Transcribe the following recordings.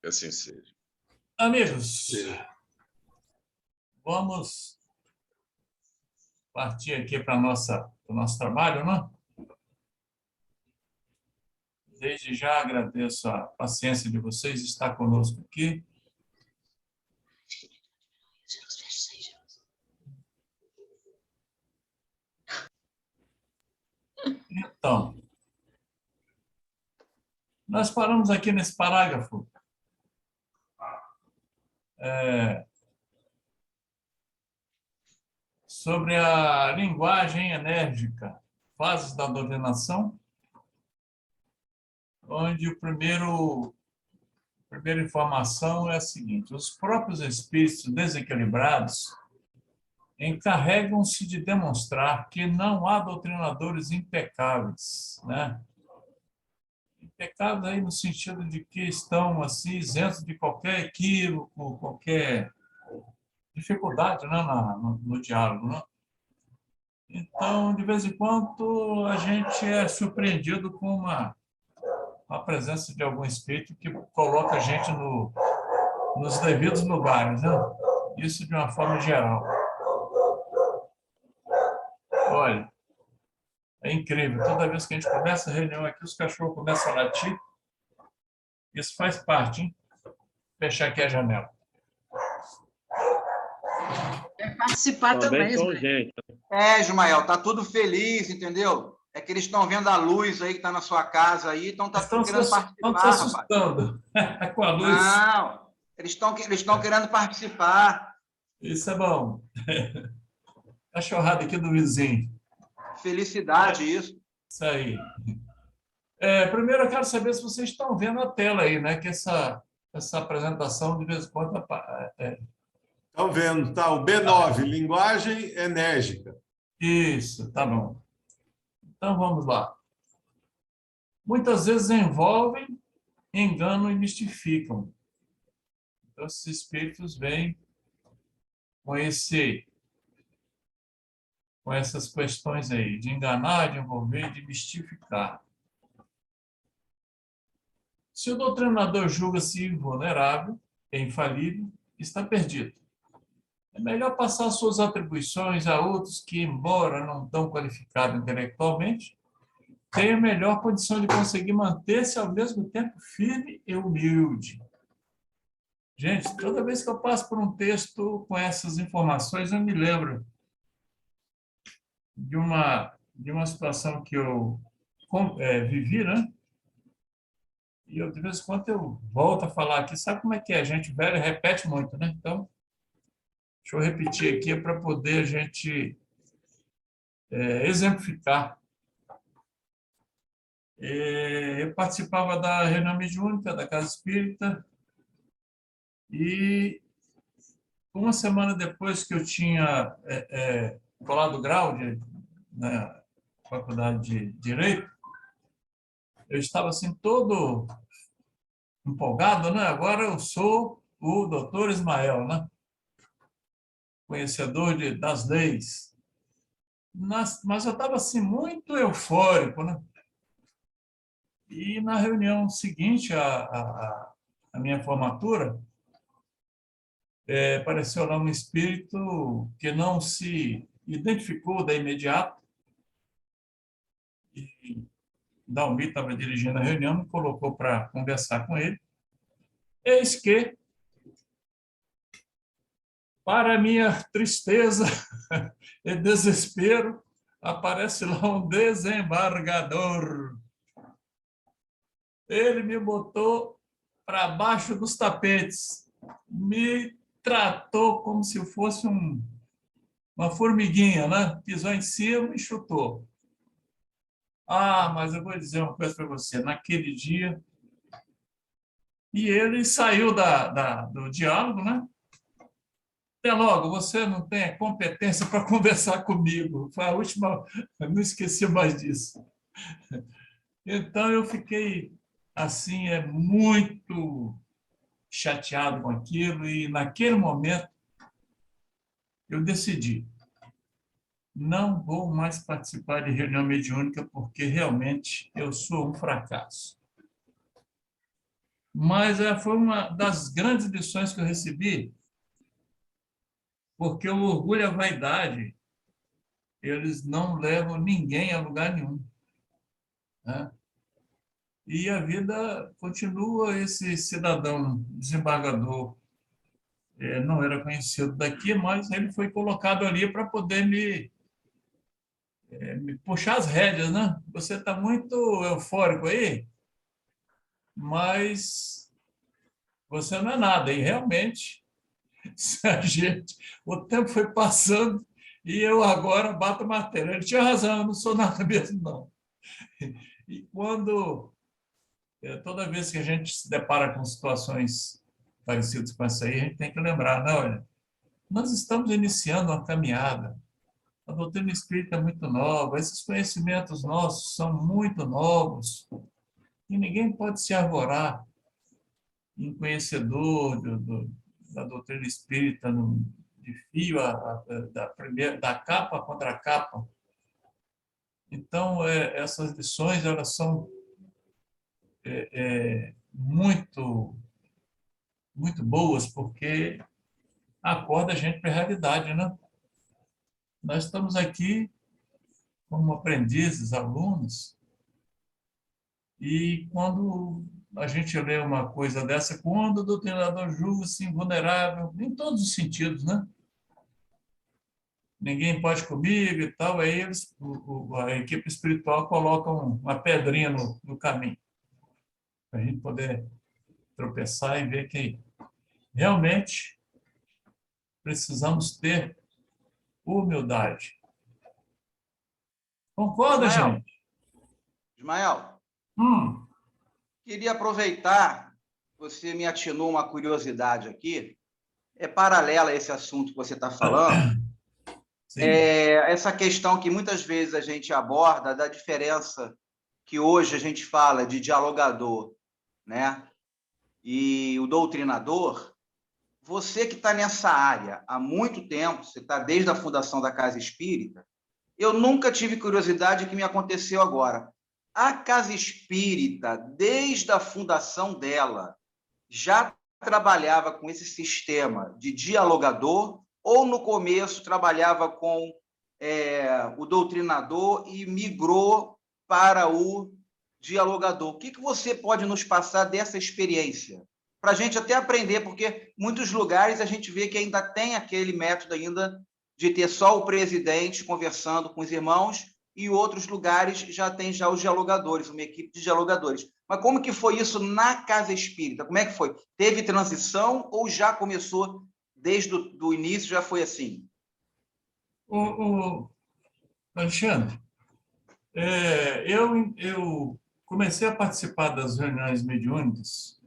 Que assim seja. Amigos, vamos partir aqui para o nosso trabalho, né? Desde já agradeço a paciência de vocês estar conosco aqui. Então, nós paramos aqui nesse parágrafo sobre a linguagem enérgica, fases da doutrinação, onde a primeira informação é a seguinte: os próprios espíritos desequilibrados encarregam-se de demonstrar que não há doutrinadores impecáveis, né? Impecáveis aí no sentido de que estão assim isentos de qualquer equívoco, qualquer dificuldade, né, no diálogo, né? Então, de vez em quando, a gente é surpreendido com a presença de algum espírito que coloca a gente nos devidos lugares, né? Isso de uma forma geral. Olha, é incrível. Toda vez que a gente começa a reunião aqui, os cachorros começam a latir. Isso faz parte, hein? Fechar aqui a janela. Quer participar também, Ismael. Ismael, tá tudo feliz, entendeu? É que eles estão vendo a luz aí que está na sua casa aí, então tá querendo participar, estão se assustando com a luz. Não, eles estão querendo participar. Isso é bom. Cachorrada aqui do vizinho. Felicidade, isso. Isso aí. Primeiro, eu quero saber se vocês estão vendo a tela aí, né? Que essa apresentação, de vez em quando... Estão vendo, tá? O B9, linguagem enérgica. Isso, tá bom. Então, vamos lá. Muitas vezes envolvem, enganam e mistificam. Então, esses espíritos vêm com essas questões aí, de enganar, de envolver, de mistificar. Se o doutrinador julga-se invulnerável e infalível, está perdido. É melhor passar suas atribuições a outros que, embora não tão qualificados intelectualmente, tenham melhor condição de conseguir manter-se ao mesmo tempo firme e humilde. Gente, toda vez que eu passo por um texto com essas informações, eu me lembro de uma situação que eu vivi, né? E eu, de vez em quando eu volto a falar aqui. Sabe como é que é? A gente velho repete muito, né? Então, deixa eu repetir aqui para poder a gente exemplificar. Eu participava da reunião mediúnica da Casa Espírita e uma semana depois que eu tinha colado grau na Faculdade de Direito, eu estava assim todo empolgado, né? Agora eu sou o doutor Ismael, né? Conhecedor das leis. Mas eu estava assim muito eufórico, né? E na reunião seguinte à minha formatura, apareceu lá um espírito que não se identificou de imediato. E Dalmi estava dirigindo a reunião, me colocou para conversar com ele. Eis que, para minha tristeza e desespero, aparece lá um desembargador. Ele me botou para baixo dos tapetes, me tratou como se fosse uma formiguinha, né? Pisou em cima e chutou. Mas eu vou dizer uma coisa para você. Naquele dia, e ele saiu do diálogo, né? Até logo, você não tem competência para conversar comigo. Foi a última, eu não esqueci mais disso. Então, eu fiquei, assim, muito chateado com aquilo, e naquele momento eu decidi, não vou mais participar de reunião mediúnica, porque realmente eu sou um fracasso. Mas foi uma das grandes lições que eu recebi, porque o orgulho e a vaidade, eles não levam ninguém a lugar nenhum, né? E a vida continua. Esse cidadão desembargador não era conhecido daqui, mas ele foi colocado ali para poder me puxar as rédeas, né? Você está muito eufórico aí, mas você não é nada. E realmente, o tempo foi passando e eu agora bato o martelo. Ele tinha razão, eu não sou nada mesmo, não. E toda vez que a gente se depara com situações parecidas com essa aí, a gente tem que lembrar, não, olha, nós estamos iniciando uma caminhada. A doutrina espírita é muito nova, esses conhecimentos nossos são muito novos, e ninguém pode se arvorar em conhecedor da doutrina espírita de fio da capa contra a capa. Então, essas lições, elas são muito, muito boas, porque acorda a gente para a realidade, né? Nós estamos aqui como aprendizes, alunos, e quando a gente lê uma coisa dessa, quando o doutrinador julga-se invulnerável, em todos os sentidos, né? Ninguém pode comigo e tal, aí a equipe espiritual coloca uma pedrinha no caminho, para a gente poder tropeçar e ver que realmente precisamos ter humildade. Concorda, Ismael, gente? Ismael, queria aproveitar, você me atinou uma curiosidade aqui, paralela a esse assunto que você está falando, essa questão que muitas vezes a gente aborda da diferença que hoje a gente fala de dialogador, né? E o doutrinador. Você que está nessa área há muito tempo, você está desde a fundação da Casa Espírita, eu nunca tive curiosidade que me aconteceu agora. A Casa Espírita, desde a fundação dela, já trabalhava com esse sistema de dialogador ou, no começo, trabalhava com o doutrinador e migrou para o dialogador? O que você pode nos passar dessa experiência? Para a gente até aprender, porque muitos lugares a gente vê que ainda tem aquele método ainda de ter só o presidente conversando com os irmãos, e outros lugares já tem já os dialogadores, uma equipe de dialogadores. Mas como que foi isso na Casa Espírita? Como é que foi? Teve transição ou já começou desde o início, já foi assim? Alexandre, eu comecei a participar das reuniões mediúnicas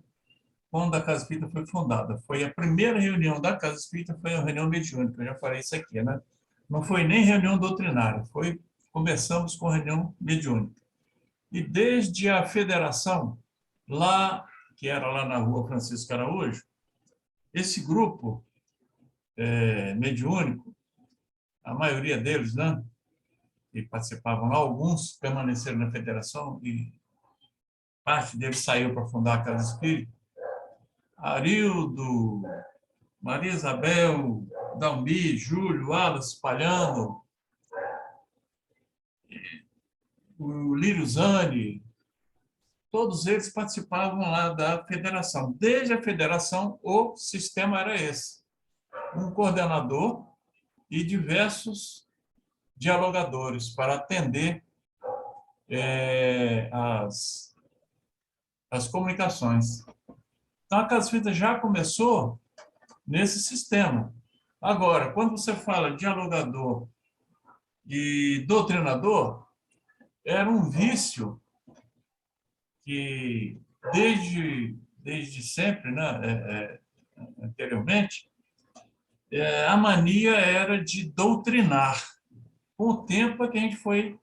quando a Casa Espírita foi fundada. Foi a primeira reunião da Casa Espírita, foi a reunião mediúnica, eu já falei isso aqui, né? Não foi nem reunião doutrinária, começamos com reunião mediúnica. E desde a federação, que era lá na rua Francisco Araújo, esse grupo mediúnico, a maioria deles, né, que participavam lá, alguns permaneceram na federação e parte deles saiu para fundar a Casa Espírita. Arildo, Maria Isabel, Dalmi, Júlio, Wallace, Palhano, o Lírio Zani, todos eles participavam lá da federação. Desde a federação, o sistema era esse: um coordenador e diversos dialogadores para atender as comunicações. Então, a Casa Espírita já começou nesse sistema. Agora, quando você fala dialogador e doutrinador, era um vício que, desde sempre, né, anteriormente, a mania era de doutrinar. Com o tempo é que a gente foi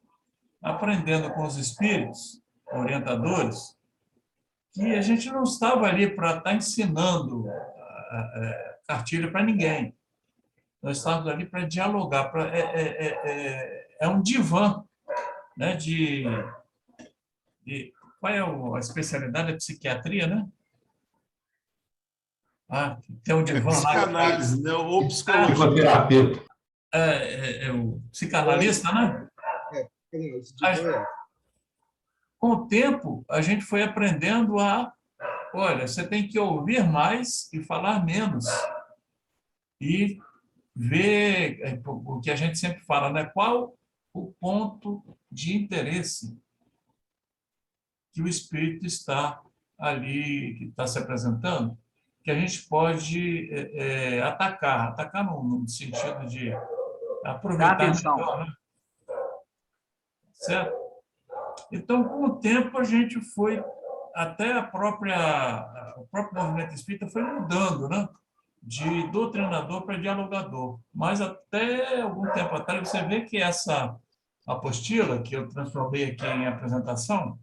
aprendendo com os espíritos, orientadores, que a gente não estava ali para estar ensinando cartilha para ninguém. Nós estávamos ali para dialogar. É um divã, né, qual é a especialidade da psiquiatria, né? Tem um divã lá. Psicanálise, né? Ou psicologia. Psicoterapeuta. É o psicanalista, né? Com o tempo, a gente foi aprendendo olha, você tem que ouvir mais e falar menos. E ver o que a gente sempre fala, né? Qual o ponto de interesse que o espírito está ali, que está se apresentando, que a gente pode atacar no sentido de aproveitar melhor, né? Certo? Então, com o tempo, a gente foi, até o próprio movimento espírita foi mudando, né? De doutrinador para dialogador. Mas até algum tempo atrás, você vê que essa apostila, que eu transformei aqui em apresentação,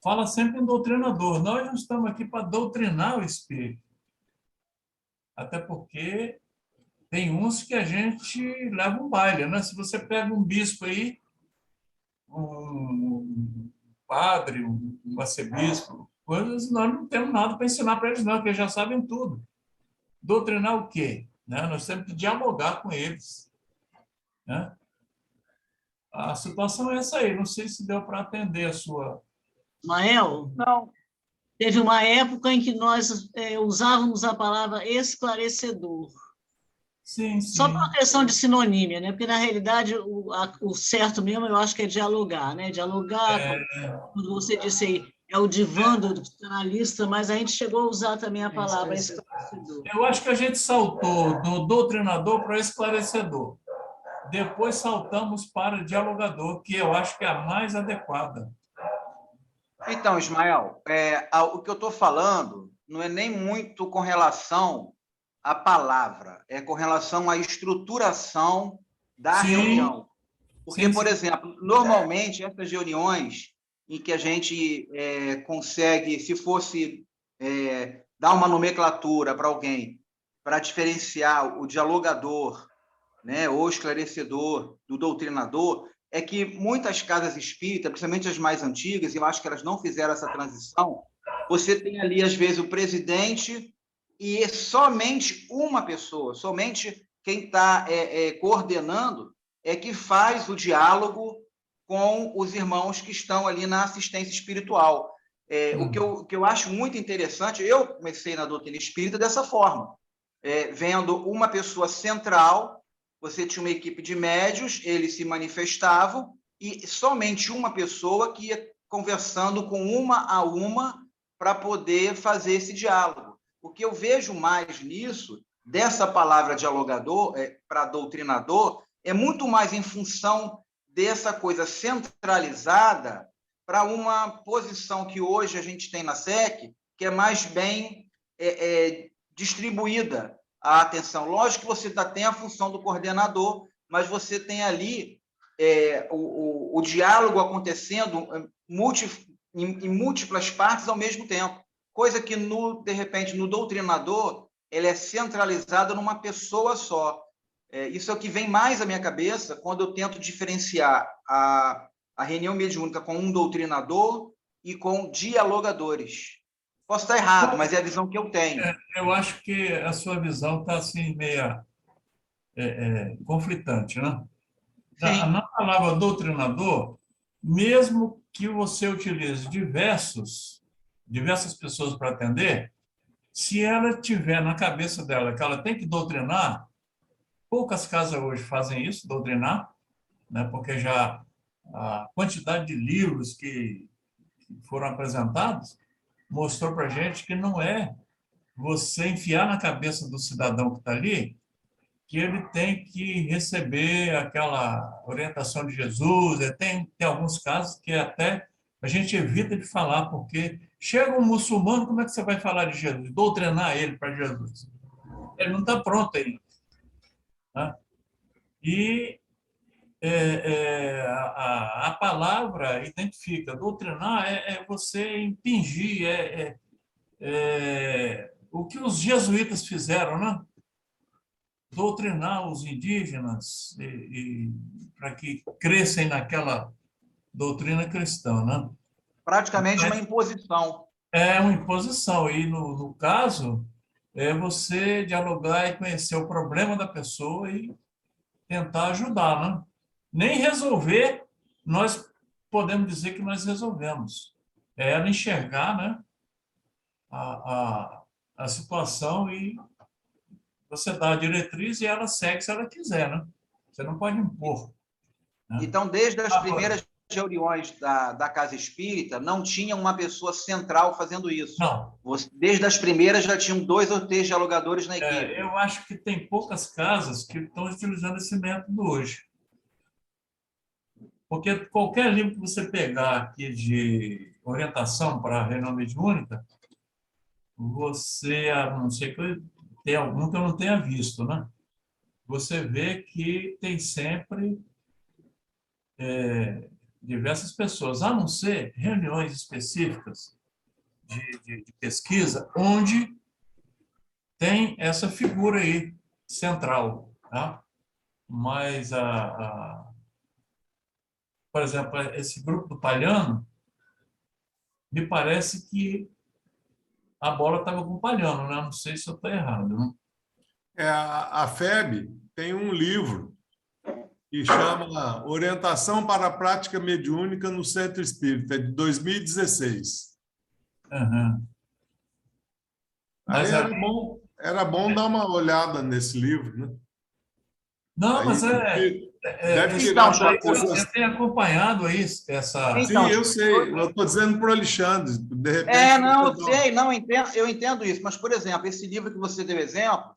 fala sempre em doutrinador. Nós não estamos aqui para doutrinar o espírito. Até porque tem uns que a gente leva um baile, né? Se você pega um bispo aí, um padre, um arcebispo, coisas, nós não temos nada para ensinar para eles, não, porque eles já sabem tudo. Doutrinar o quê? Né? Nós temos que dialogar com eles. Né? A situação é essa aí. Não sei se deu para atender a sua... Mael? Não. Teve uma época em que nós usávamos a palavra esclarecedor. Sim, sim. Só por uma questão de sinonímia, né? Porque, na realidade, o certo mesmo, eu acho que é dialogar, né? Dialogar, quando você disse aí, é o divã do psicanalista, mas a gente chegou a usar também a palavra esclarecedor. Eu acho que a gente saltou do doutrinador para esclarecedor. Depois saltamos para dialogador, que eu acho que é a mais adequada. Então, Ismael, o que eu estou falando não é nem muito com relação à palavra, é com relação à estruturação da reunião. Porque, por exemplo, normalmente, essas reuniões em que a gente consegue, se fosse dar uma nomenclatura para alguém, para diferenciar o dialogador, né, ou esclarecedor do doutrinador, é que muitas casas espíritas, principalmente as mais antigas, e eu acho que elas não fizeram essa transição, você tem ali, às vezes, o presidente e somente uma pessoa, somente quem está coordenando é que faz o diálogo com os irmãos que estão ali na assistência espiritual. O que eu acho muito interessante, eu comecei na doutrina espírita dessa forma, vendo uma pessoa central. Você tinha uma equipe de médios, eles se manifestavam, e somente uma pessoa que ia conversando com uma a uma para poder fazer esse diálogo. O que eu vejo mais nisso, dessa palavra dialogador para doutrinador, é muito mais em função dessa coisa centralizada para uma posição que hoje a gente tem na SEC, que é mais bem distribuída a atenção. Lógico que você tem a função do coordenador, mas você tem ali o diálogo acontecendo em múltiplas partes ao mesmo tempo, coisa que, de repente, no doutrinador, ele é centralizado numa pessoa só. Isso é o que vem mais à minha cabeça quando eu tento diferenciar a reunião mediúnica com um doutrinador e com dialogadores. Posso estar errado, mas é a visão que eu tenho. Eu acho que a sua visão está assim, meia conflitante, né? Na palavra doutrinador, mesmo que você utilize diversas pessoas para atender, se ela tiver na cabeça dela que ela tem que doutrinar, poucas casas hoje fazem isso, doutrinar, né? Porque já a quantidade de livros que foram apresentados mostrou para a gente que não é você enfiar na cabeça do cidadão que está ali que ele tem que receber aquela orientação de Jesus. Tem alguns casos que até a gente evita de falar, porque chega um muçulmano, como é que você vai falar de Jesus? Doutrinar ele para Jesus. Ele não está pronto ainda. Né? E a palavra identifica. Doutrinar é você impingir, o que os jesuítas fizeram, né? Doutrinar os indígenas para que crescem naquela doutrina cristã, né? Praticamente uma imposição. É uma imposição. E, no caso, é você dialogar e conhecer o problema da pessoa e tentar ajudar, né? Nem resolver, nós podemos dizer que nós resolvemos. É ela enxergar, né, a situação e você dá a diretriz e ela segue se ela quiser, né? Você não pode impor, né? Então, desde as Agora, primeiras reuniões da Casa Espírita, não tinha uma pessoa central fazendo isso. não, Desde as primeiras já tinham 2 ou 3 dialogadores na equipe. eu acho que tem poucas casas que estão utilizando esse método hoje. Porque qualquer livro que você pegar aqui de orientação para a reunião mediúnica, você, a não ser que tenha algum que eu não tenha visto, né? Você vê que tem sempre diversas pessoas, a não ser reuniões específicas de pesquisa, onde tem essa figura aí central, tá? Mas, por exemplo, esse grupo do Palhano, me parece que a bola estava com o Palhano, né? Não sei se eu estou errado, né? A FEB tem um livro que chama Orientação para a Prática Mediúnica no Centro Espírita, de 2016. Uhum. Aí Mas era bom dar uma olhada nesse livro, né? não, Aí mas deve Então, tirar para eu tenho acompanhado aí essa. Sim, eu sei. Eu estou dizendo para o Alexandre. De repente, não, eu sei, não, eu entendo isso. Mas, por exemplo, esse livro que você deu exemplo,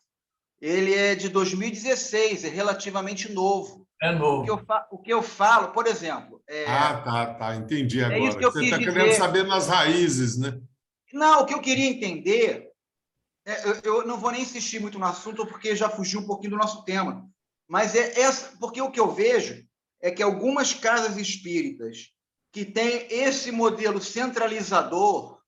ele é de 2016, é relativamente novo. É novo. O que eu falo, por exemplo... tá. Entendi É isso agora. que eu Você quis está querendo dizer. saber nas raízes, né? Não, o que eu queria entender... eu não vou nem insistir muito no assunto, porque já fugiu um pouquinho do nosso tema. Mas porque o que eu vejo é que algumas casas espíritas que têm esse modelo centralizador,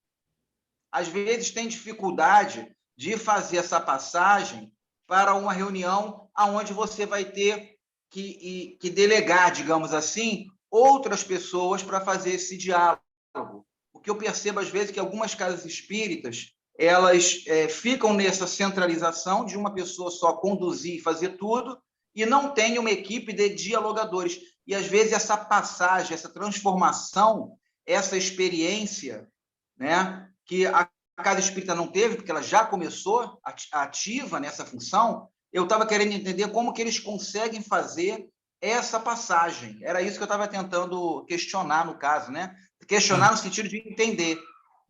às vezes têm dificuldade de fazer essa passagem para uma reunião onde você vai ter que delegar, digamos assim, outras pessoas para fazer esse diálogo. O que eu percebo, às vezes, é que algumas casas espíritas elas ficam nessa centralização de uma pessoa só conduzir e fazer tudo, e não tem uma equipe de dialogadores. E, às vezes, essa passagem, essa transformação, essa experiência, né, que a Casa Espírita não teve, porque ela já começou ativa nessa função, eu estava querendo entender como que eles conseguem fazer essa passagem. Era isso que eu estava tentando questionar no caso, né? Questionar no sentido de entender.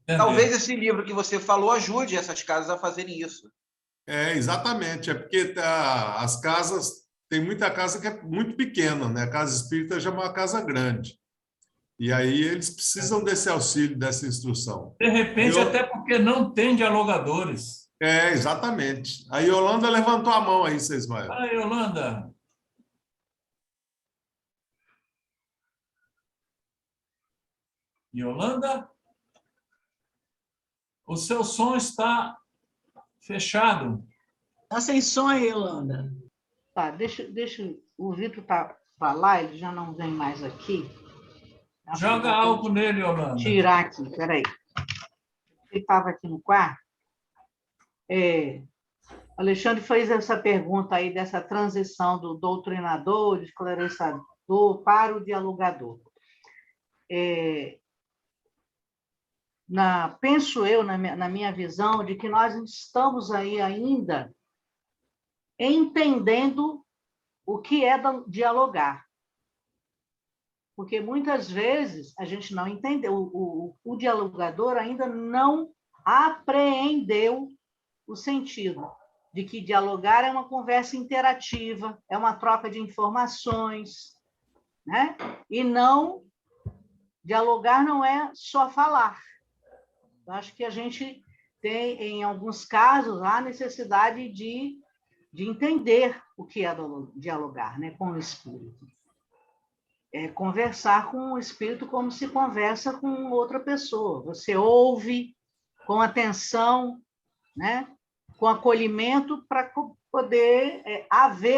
Talvez esse livro que você falou ajude essas casas a fazerem isso. Exatamente. É porque as casas... Tem muita casa que é muito pequena, né? A casa espírita já é uma casa grande. E aí eles precisam desse auxílio, dessa instrução. De repente, até porque não tem dialogadores. Exatamente. A Yolanda levantou a mão aí, Ismael. Ah, Yolanda. Yolanda? O seu som está fechado. Está sem som aí, Yolanda. Tá, deixa o Vitor tá para lá, ele já não vem mais aqui. Joga algo nele, Yolanda. Tirar aqui, peraí. Ele estava aqui no quarto. Alexandre fez essa pergunta aí dessa transição do doutrinador, esclarecedor para o dialogador. Penso eu, na minha visão, de que nós estamos aí ainda entendendo o que é dialogar. Porque muitas vezes a gente não entendeu, o dialogador ainda não apreendeu o sentido de que dialogar é uma conversa interativa, é uma troca de informações, né? E não, dialogar não é só falar. Eu acho que a gente tem, em alguns casos, a necessidade de entender o que é dialogar, né, com o espírito. Conversar com o espírito como se conversa com outra pessoa. Você ouve com atenção, né, com acolhimento, para poder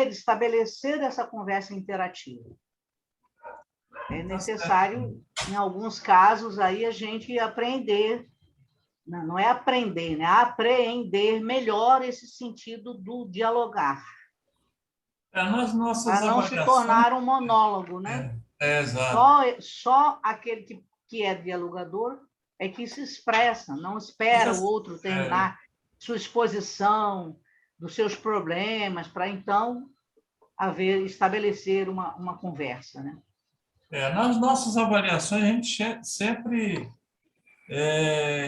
estabelecer essa conversa interativa. É necessário, em alguns casos, aí, a gente aprender Não é aprender, né? Apreender melhor esse sentido do dialogar. Nas nossas Para não se avaliações. tornar um monólogo, né? Exato. Só aquele que é dialogador é que se expressa, não espera o outro terminar sua exposição dos seus problemas para então estabelecer uma conversa, né? Nas nossas avaliações, a gente sempre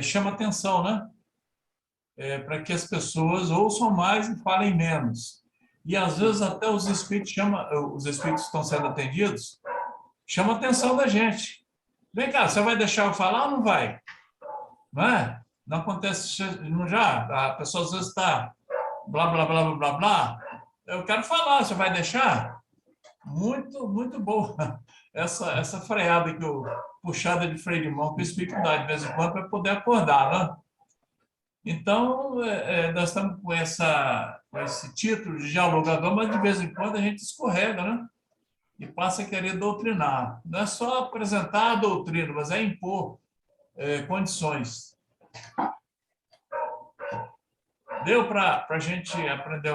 chama atenção, né? Para que as pessoas ouçam mais e falem menos. E, às vezes, até os espíritos que estão sendo atendidos, chamam a atenção da gente. Vem cá, você vai deixar eu falar ou não vai? Não é? Não acontece, não já? A pessoa, às vezes, está blá, blá, blá, blá, blá, blá. Eu quero falar, você vai deixar? Muito, muito boa essa freada puxada de freio de mão que o espírito dá de vez em quando para poder acordar, né? Então, nós estamos com esse título de dialogador, mas de vez em quando a gente escorrega, né? E passa a querer doutrinar. Não é só apresentar a doutrina, mas é impor condições. Deu para a gente aprender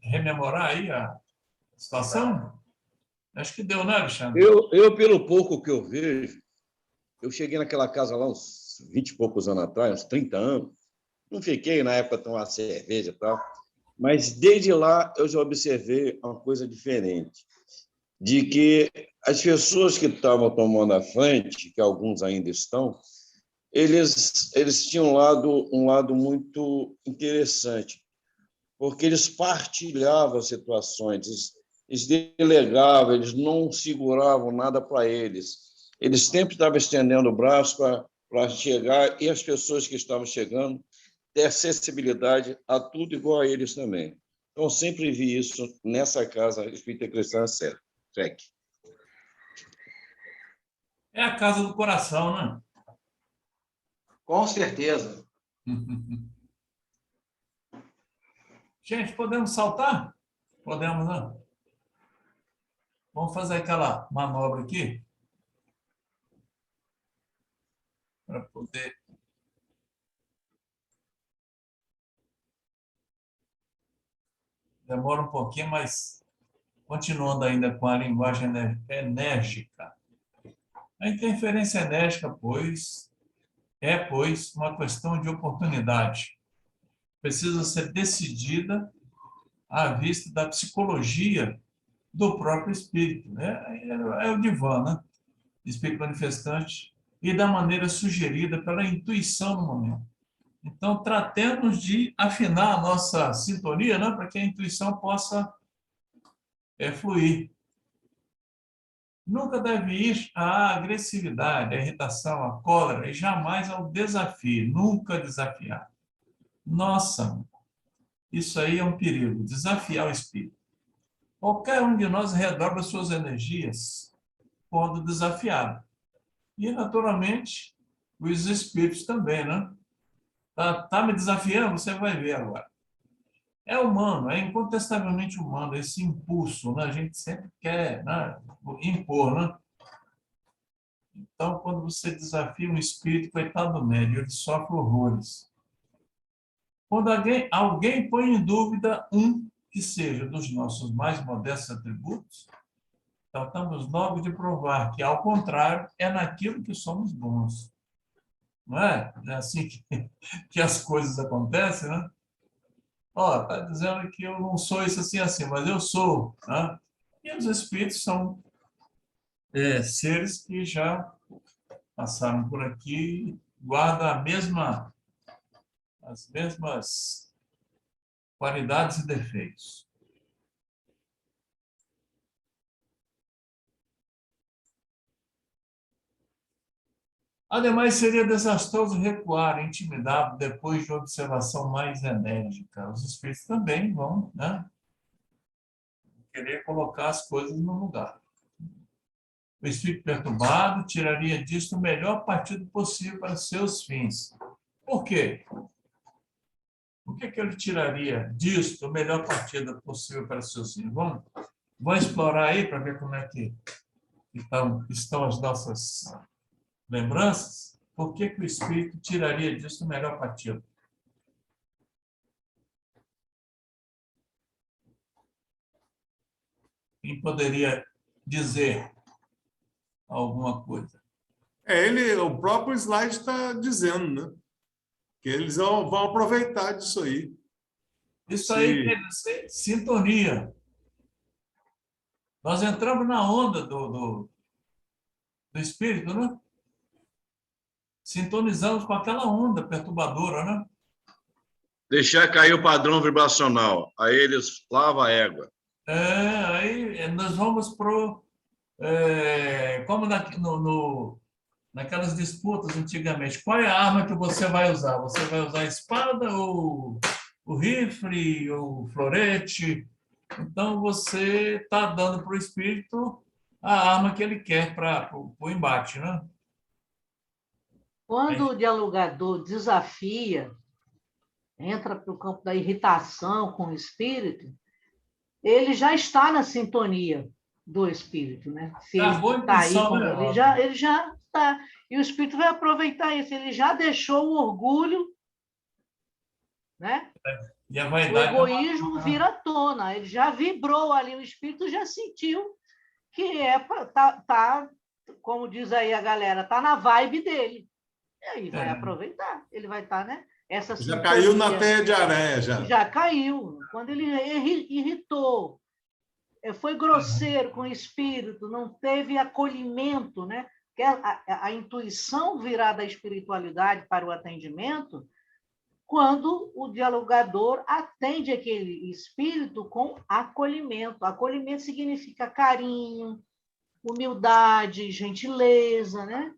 rememorar aí a situação? Acho que deu, né, Alexandre? Eu, pelo pouco que eu vejo, eu cheguei naquela casa lá uns 20 e poucos anos atrás, uns 30 anos. Não fiquei na época tomar cerveja e tal, mas desde lá eu já observei uma coisa diferente, de que as pessoas que estavam tomando a frente, que alguns ainda estão, eles tinham um lado muito interessante, porque eles partilhavam as situações, eles delegavam, eles não seguravam nada para eles. Eles sempre estavam estendendo o braço para chegar, e as pessoas que estavam chegando ter acessibilidade a tudo igual a eles também. Então, sempre vi isso nessa casa espírita cristã SEC. É a casa do coração, né? Com certeza. Gente, podemos saltar? Podemos, né? Vamos fazer aquela manobra aqui para poder... Demora um pouquinho, mas continuando ainda com a linguagem enérgica. A interferência enérgica, pois, uma questão de oportunidade. Precisa ser decidida à vista da psicologia do próprio espírito, né? É o divã, né? Espírito manifestante, e da maneira sugerida pela intuição no momento. Então, tratemos de afinar a nossa sintonia, né? Para que a intuição possa fluir. Nunca deve ir à agressividade, à irritação, à cólera, e jamais ao desafio. Nunca desafiar. Nossa, isso aí é um perigo, desafiar o espírito. Qualquer um de nós redobra suas energias quando desafiado. E, naturalmente, os espíritos também, né? Tá me desafiando? Você vai ver agora. É humano, é incontestavelmente humano esse impulso, né? A gente sempre quer, né, impor, né? Então, quando você desafia um espírito, coitado do médium, ele sofre horrores. Quando alguém põe em dúvida que seja dos nossos mais modestos atributos, tratamos logo de provar que, ao contrário, é naquilo que somos bons. Não é? É assim que as coisas acontecem, né? Está dizendo que eu não sou isso assim, assim, mas eu sou. Né? E os espíritos são seres que já passaram por aqui, guardam as mesmas qualidades e defeitos. Ademais, seria desastroso recuar, intimidado, depois de observação mais enérgica. Os espíritos também vão, né, querer colocar as coisas no lugar. O espírito perturbado tiraria disto o melhor partido possível para seus fins. Por quê? Por que ele tiraria disto o melhor partido possível para seus fins? Vamos explorar aí para ver como é que estão as nossas lembranças? por que o espírito tiraria disso o melhor partido? Quem poderia dizer alguma coisa? O próprio slide está dizendo, né? Que eles vão aproveitar disso aí. Isso aí quer dizer sintonia. Nós entramos na onda do espírito, né? Sintonizamos com aquela onda perturbadora, né? Deixar cair o padrão vibracional. Aí eles lavam a égua. Aí nós vamos pro como naquelas disputas antigamente. Qual é a arma que você vai usar? Você vai usar a espada ou o rifle ou o florete? Então, você está dando para o espírito a arma que ele quer para o embate, né? Quando o dialogador desafia, entra para o campo da irritação com o espírito, ele já está na sintonia do espírito, né? Se ele está aí, ele já está. E o espírito vai aproveitar isso. Ele já deixou o orgulho, né? E a vaidade, o egoísmo vira à tona. Ele já vibrou ali, o espírito já sentiu que tá, como diz aí a galera, tá na vibe dele. E aí vai aproveitar. Ele vai estar, né? Essa já sintonia, caiu na teia de areia, já. Já caiu. Quando ele irritou, foi grosseiro com o espírito, não teve acolhimento, né? Que a intuição virá da espiritualidade para o atendimento, quando o dialogador atende aquele espírito com acolhimento. Acolhimento significa carinho, humildade, gentileza, né?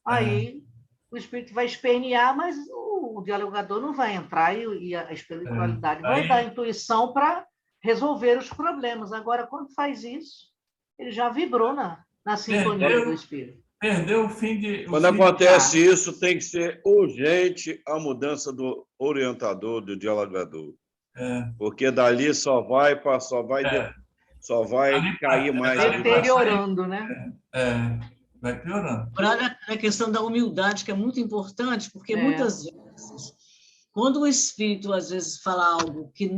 Aí o espírito vai espernear, mas o dialogador não vai entrar e a espiritualidade vai dar intuição para resolver os problemas. Agora, quando faz isso, ele já vibrou na sintonia do espírito. Perdeu o fim de... Quando acontece isso, tem que ser urgente a mudança do orientador, do dialogador. Porque dali só vai cair mais. Deteriorando, né? Vai piorando. Agora, a questão da humildade, que é muito importante, porque muitas vezes, quando o espírito, às vezes, fala algo que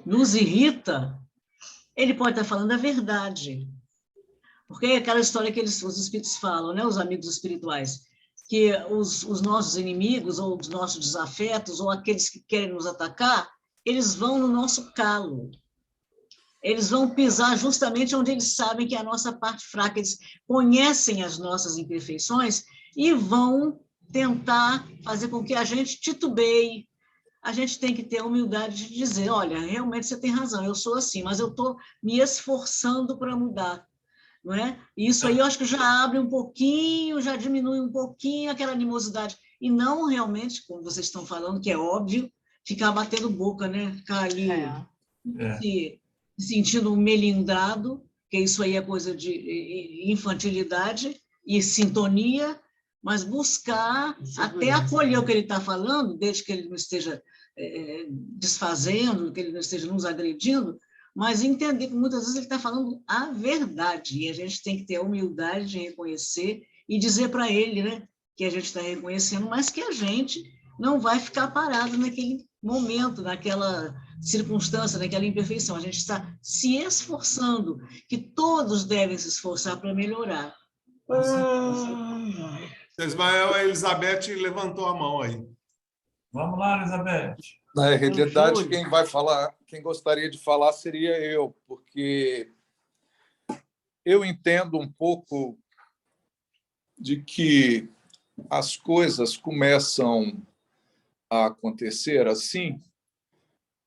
nos irrita, ele pode estar falando a verdade. Porque é aquela história que os espíritos falam, né? Os amigos espirituais, que os nossos inimigos, ou os nossos desafetos, ou aqueles que querem nos atacar, eles vão no nosso calo. Eles vão pisar justamente onde eles sabem que é a nossa parte fraca. Eles conhecem as nossas imperfeições e vão tentar fazer com que a gente titubeie. A gente tem que ter a humildade de dizer, olha, realmente você tem razão, eu sou assim, mas eu estou me esforçando para mudar. Não é? E isso aí eu acho que já abre um pouquinho, já diminui um pouquinho aquela animosidade. E não realmente, como vocês estão falando, que é óbvio, ficar batendo boca, né? Ficar ali se sentindo melindrado, que isso aí é coisa de infantilidade e sintonia, mas buscar até acolher o que ele está falando, desde que ele não esteja desfazendo, que ele não esteja nos agredindo, mas entender que muitas vezes ele está falando a verdade, e a gente tem que ter a humildade de reconhecer e dizer para ele, né, que a gente está reconhecendo, mas que a gente não vai ficar parado naquele momento, naquela circunstância, naquela imperfeição. A gente está se esforçando, que todos devem se esforçar para melhorar. Ismael, a Elizabeth levantou a mão aí. Vamos lá, Elizabeth. Na realidade, quem vai falar, quem gostaria de falar seria eu, porque eu entendo um pouco de que as coisas começam a acontecer assim,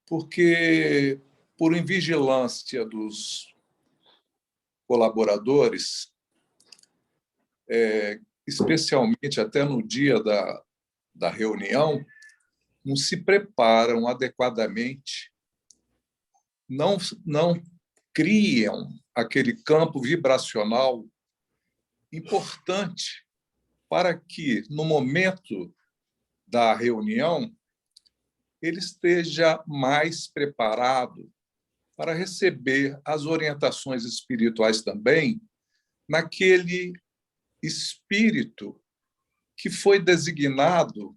porque, por invigilância dos colaboradores, especialmente até no dia da reunião, não se preparam adequadamente, não criam aquele campo vibracional importante para que, no momento da reunião, ele esteja mais preparado para receber as orientações espirituais também, naquele espírito que foi designado,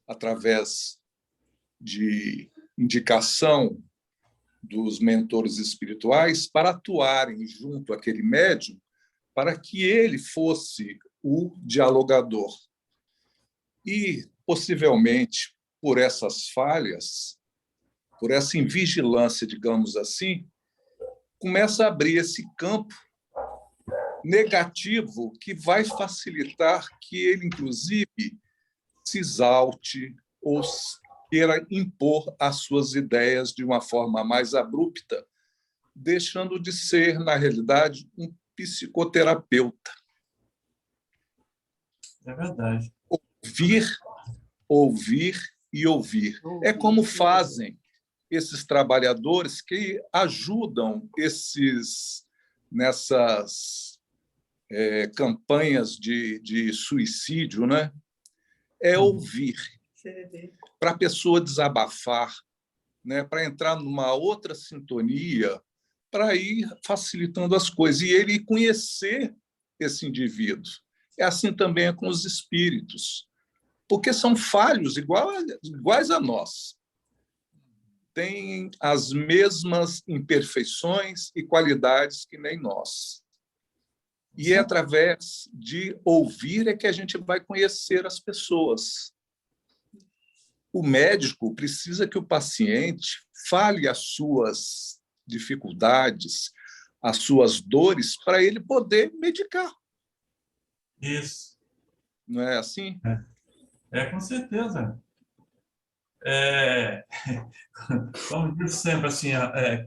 através de indicação dos mentores espirituais, para atuarem junto àquele médium, para que ele fosse o dialogador. E, possivelmente, por essas falhas, por essa invigilância, digamos assim, começa a abrir esse campo negativo que vai facilitar que ele, inclusive, se exalte ou queira impor as suas ideias de uma forma mais abrupta, deixando de ser, na realidade, um psicoterapeuta. É verdade. Ouvir e ouvir. É como fazem esses trabalhadores que ajudam nessas campanhas de suicídio, né? É ouvir, para a pessoa desabafar, né? Para entrar numa outra sintonia, para ir facilitando as coisas, e ele conhecer esse indivíduo. É assim também com os espíritos, porque são falhos iguais a nós. Têm as mesmas imperfeições e qualidades que nem nós. E é através de ouvir é que a gente vai conhecer as pessoas. O médico precisa que o paciente fale as suas dificuldades, as suas dores, para ele poder medicar. Isso. Não é assim? Com certeza. Como diz sempre, assim,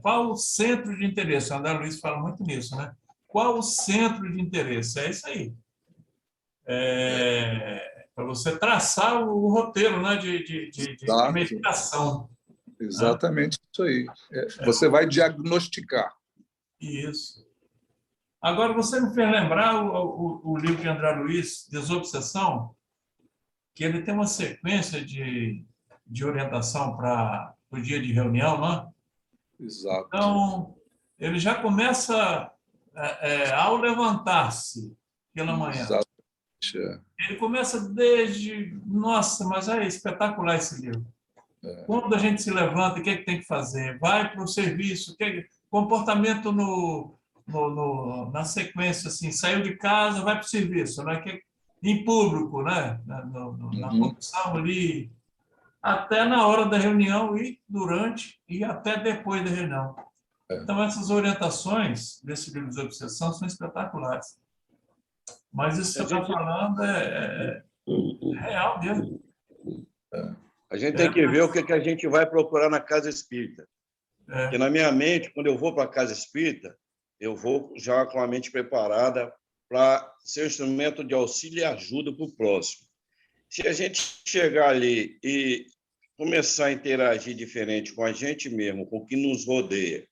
qual o centro de interesse? O André Luiz fala muito nisso, né? Qual o centro de interesse? É isso aí. Para você traçar o roteiro, né, de medicação. Exatamente, né? Isso aí. Você vai diagnosticar. Isso. Agora, você me fez lembrar o livro de André Luiz, Desobsessão, que ele tem uma sequência de orientação para o dia de reunião, né? Exato. Então, ele já começa ao levantar-se pela manhã. Exatamente. Ele começa desde... Nossa, mas é espetacular esse livro. Quando a gente se levanta, o que é que tem que fazer? Vai para o serviço, comportamento na sequência, assim, saiu de casa, vai para o serviço, né? Em público, né? Na condução ali, até na hora da reunião e durante e até depois da reunião. Então, essas orientações desse livro de obsessão são espetaculares. Mas isso que você está falando é real mesmo. A gente tem que ver o que a gente vai procurar na casa espírita. Porque, na minha mente, quando eu vou para a casa espírita, eu vou já com a mente preparada para ser um instrumento de auxílio e ajuda para o próximo. Se a gente chegar ali e começar a interagir diferente com a gente mesmo, com o que nos rodeia,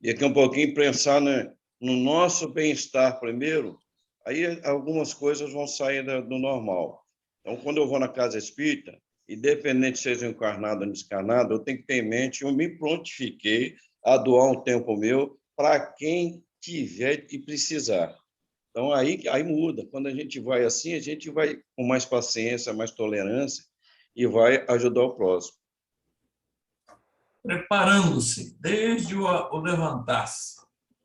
e aqui um pouquinho pensar no nosso bem-estar primeiro, aí algumas coisas vão sair do normal. Então, quando eu vou na casa espírita, independente seja encarnado ou descarnado, eu tenho que ter em mente, eu me prontifiquei a doar um tempo meu para quem tiver que precisar. Então, aí muda. Quando a gente vai assim, a gente vai com mais paciência, mais tolerância e vai ajudar o próximo. Preparando-se, desde o levantar-se.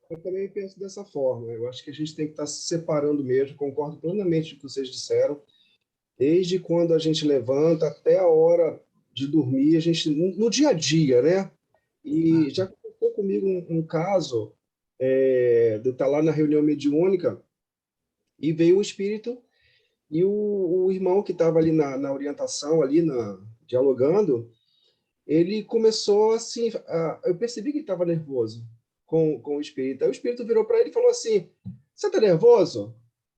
Eu também penso dessa forma. Eu acho que a gente tem que estar se separando mesmo. Concordo plenamente com o que vocês disseram. Desde quando a gente levanta até a hora de dormir, a gente no dia a dia, né? E já aconteceu comigo um caso de estar lá na reunião mediúnica e veio o espírito e o irmão que estava ali na orientação, ali dialogando, ele começou assim, eu percebi que ele estava nervoso com o espírito. Aí o espírito virou para ele e falou assim: você está nervoso?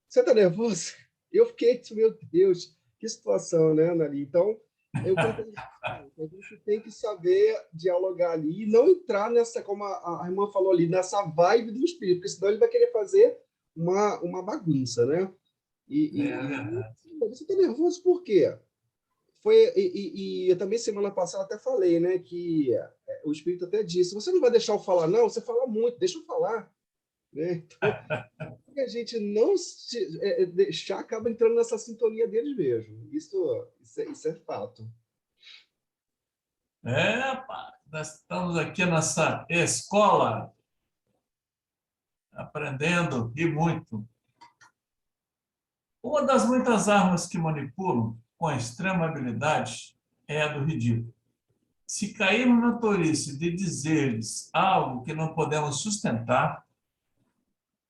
Você está nervoso? Eu fiquei, meu Deus, que situação, né, Nali? Então, a gente tem que saber dialogar ali e não entrar nessa, como a irmã falou ali, nessa vibe do espírito, porque senão ele vai querer fazer uma bagunça, né? Você está nervoso por quê? E eu também, semana passada, até falei, né, que o espírito até disse: você não vai deixar eu falar, não? Você fala muito, deixa eu falar. né? Então, a gente não deixar, acaba entrando nessa sintonia deles mesmo. Isso é fato. Nós estamos aqui nessa escola, aprendendo e muito. Uma das muitas armas que manipulam com extrema habilidade é a do ridículo. Se cairmos na tolice de dizer-lhes algo que não podemos sustentar,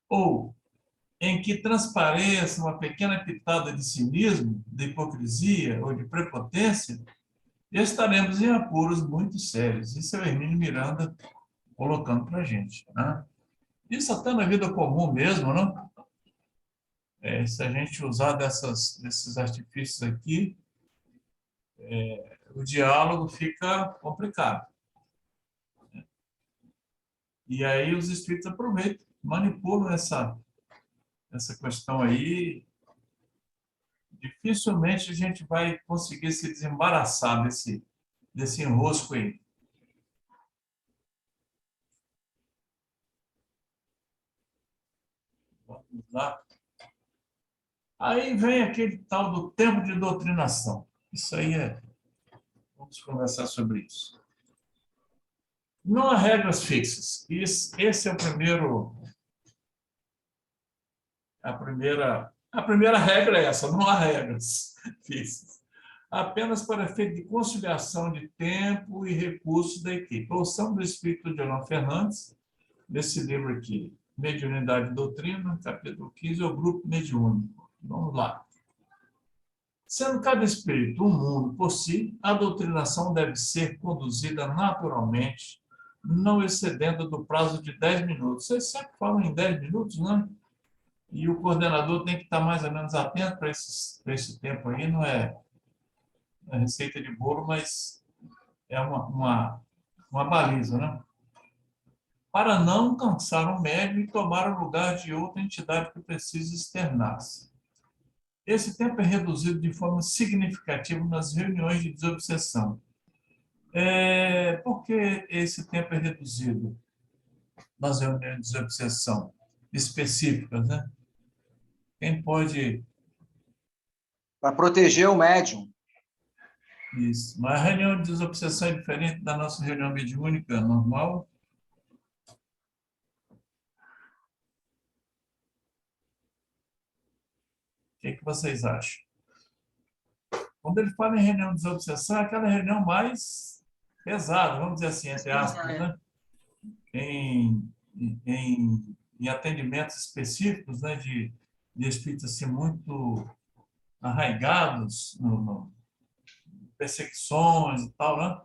ou em que transpareça uma pequena pitada de cinismo, de hipocrisia ou de prepotência, estaremos em apuros muito sérios. Isso é o Hermínio Miranda colocando para a gente, né? Isso até na vida comum mesmo, né? Se a gente usar desses artifícios aqui, o diálogo fica complicado. E aí os espíritos aproveitam, manipulam essa questão aí. Dificilmente a gente vai conseguir se desembaraçar desse enrosco aí. Vamos lá. Aí vem aquele tal do tempo de doutrinação. Isso aí vamos conversar sobre isso. Não há regras fixas. Esse é o primeiro. A primeira regra é essa: não há regras fixas. Apenas para efeito de conciliação de tempo e recursos da equipe. Ouçamos do espírito de Olão Fernandes, desse livro aqui, Mediunidade e Doutrina, capítulo 15, o grupo mediúnico. Vamos lá. Sendo cada espírito um mundo por si, a doutrinação deve ser conduzida naturalmente, não excedendo do prazo de 10 minutos. Vocês sempre falam em 10 minutos, né? E o coordenador tem que estar mais ou menos atento para esse tempo aí. Não é receita de bolo, mas é uma baliza, né? Para não cansar o médium e tomar o lugar de outra entidade que precisa externar-se. Esse tempo é reduzido de forma significativa nas reuniões de desobsessão. Por que esse tempo é reduzido nas reuniões de desobsessão específicas, né? Quem pode... Para proteger o médium. Isso. Mas a reunião de desobsessão é diferente da nossa reunião mediúnica normal? O que vocês acham? Quando ele fala em reunião de desobsessão, é aquela reunião mais pesada, vamos dizer assim, entre aspas, né? Em atendimentos específicos, né? De espíritos assim, muito arraigados no perseguições e tal, né?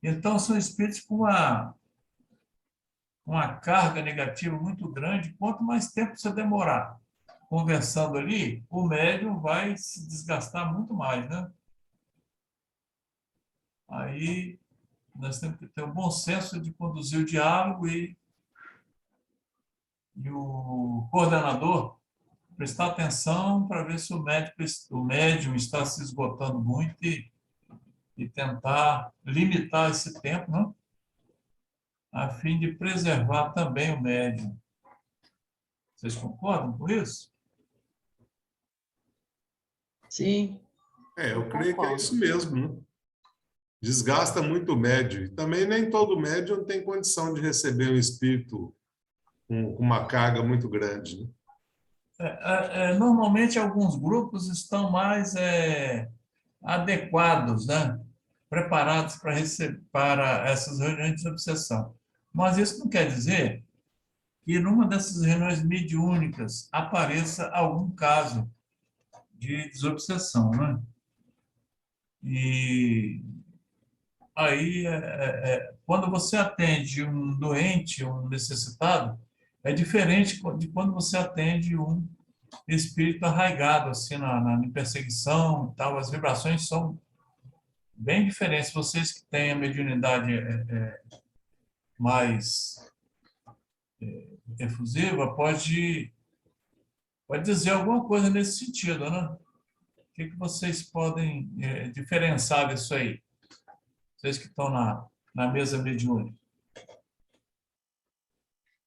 Então, são espíritos com uma carga negativa muito grande. Quanto mais tempo você demorar conversando ali, o médium vai se desgastar muito mais, né? Aí nós temos que ter um bom senso de conduzir o diálogo e o coordenador prestar atenção para ver se o médium está se esgotando muito e tentar limitar esse tempo, né? A fim de preservar também o médium. Vocês concordam com isso? Sim. Eu creio que é isso mesmo, né? Desgasta muito o médium. E também nem todo médium tem condição de receber um espírito com uma carga muito grande, né? Normalmente, alguns grupos estão mais adequados, né? Preparados para essas reuniões de obsessão. Mas isso não quer dizer que numa dessas reuniões mediúnicas apareça algum caso de desobsessão, né? E aí, quando você atende um doente, um necessitado, é diferente de quando você atende um espírito arraigado, assim, na perseguição e tal. As vibrações são bem diferentes. Vocês que têm a mediunidade mais efusiva, pode dizer alguma coisa nesse sentido, né? O que vocês podem diferenciar disso aí? Vocês que estão na mesa mediúnica.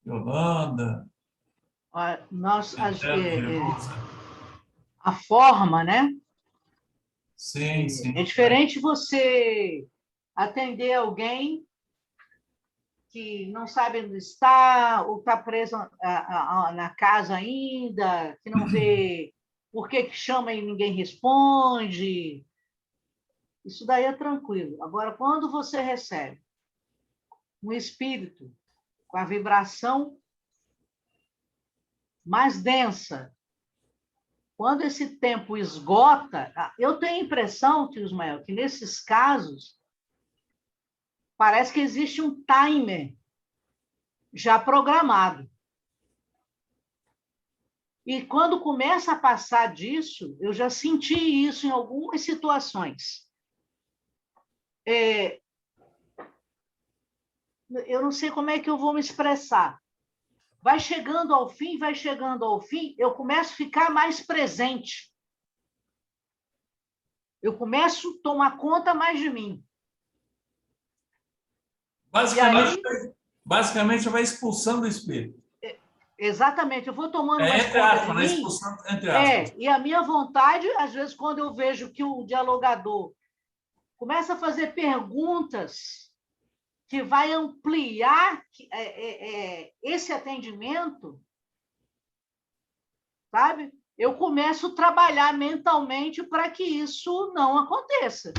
Yolanda, A forma, né? Sim, sim. É diferente você atender alguém que não sabe onde está, ou está preso na casa ainda, que não vê por que chama e ninguém responde. Isso daí é tranquilo. Agora, quando você recebe um espírito com a vibração mais densa, quando esse tempo esgota, eu tenho a impressão, tio Ismael, que nesses casos parece que existe um timer já programado. E quando começa a passar disso, eu já senti isso em algumas situações. Eu não sei como é que eu vou me expressar. Vai chegando ao fim, eu começo a ficar mais presente. Eu começo a tomar conta mais de mim. Basicamente vai expulsando o espírito. Exatamente, eu vou tomando mais conta de mim. Expulsando, entre aspas. E a minha vontade, às vezes, quando eu vejo que o dialogador começa a fazer perguntas que vai ampliar esse atendimento, sabe? Eu começo a trabalhar mentalmente para que isso não aconteça.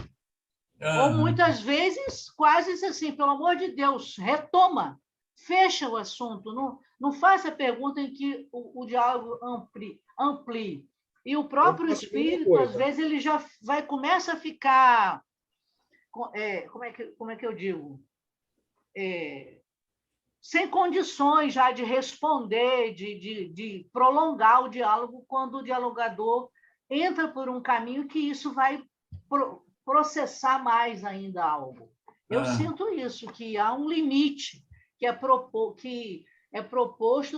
Ou muitas vezes, quase assim, pelo amor de Deus, retoma, fecha o assunto, não faça pergunta em que o diálogo amplie. E o próprio espírito, às vezes, ele já começa a ficar... como é que eu digo? Sem condições já de responder, de prolongar o diálogo, quando o dialogador entra por um caminho que isso vai processar mais ainda algo. Eu sinto isso, que há um limite que é proposto,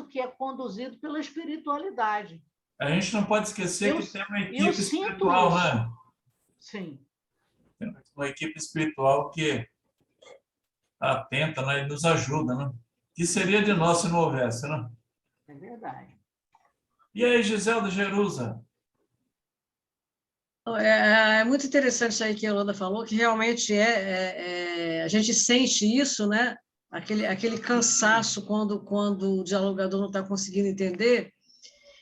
que é conduzido pela espiritualidade. A gente não pode esquecer que tem uma equipe espiritual, né? Sim. Tem uma equipe espiritual que atenta, né, e nos ajuda, né? Que seria de nós se não houvesse, né? É verdade. E aí, Giselda Jerusa? É muito interessante isso aí que a Yolanda falou, que realmente a gente sente isso, né? Aquele cansaço quando o dialogador não está conseguindo entender.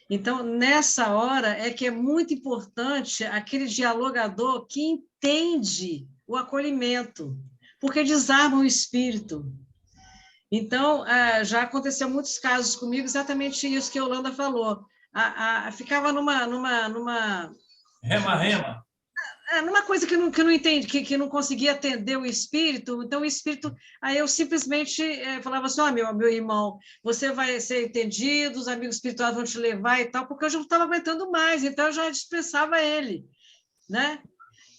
Então, nessa hora, é que é muito importante aquele dialogador que entende o acolhimento, porque desarma o espírito. Então, já aconteceu muitos casos comigo, exatamente isso que a Yolanda falou. Ficava numa Rema. Numa coisa que não entende, que não conseguia atender o espírito, então o espírito, aí eu simplesmente falava assim, meu irmão, você vai ser entendido, os amigos espirituais vão te levar e tal, porque eu já não estava aguentando mais, então eu já dispensava ele, né?